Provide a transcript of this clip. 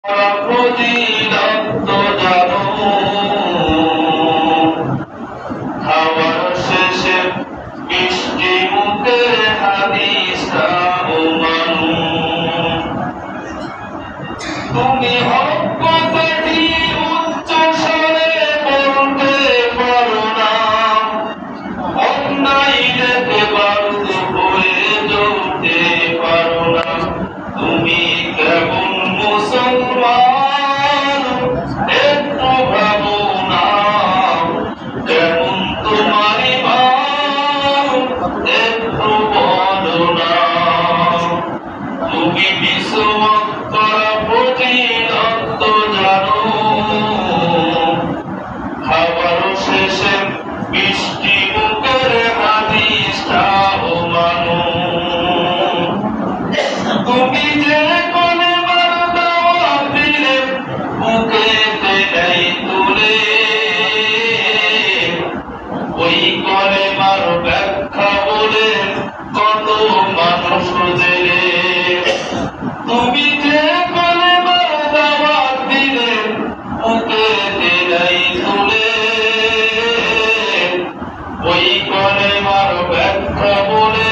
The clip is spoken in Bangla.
ফজিলত জানো, খাওয়ার শেষে মিষ্টি মুখে হাদিসটাও মানো। তুমি হক কথাটি উচ্চ স্বরে বলতে পারো না, অন্যায় দেখে বাধ্য হয়ে চলতে পারো না। তুমি কেমন মুসলমান একটু ভাবো না, কেমন তোমার ঈমান একটু বলো না। তুমি বিশ্বত করা ফজিলত জানো, খাবার শেষে মিষ্টি মুখের হাদিসটাও মানো। তুমি যে কলেমার দাওয়াত দিলে বুকেতে নেই তুলে, ওই কলেমার ব্যাখ্যা বলে কত মানুষ জেলে। তুমি যে কলেমার দাওয়াত দিলে বুকেতে নেই তুলে, ওই কলেমার ব্যাখ্যা বলে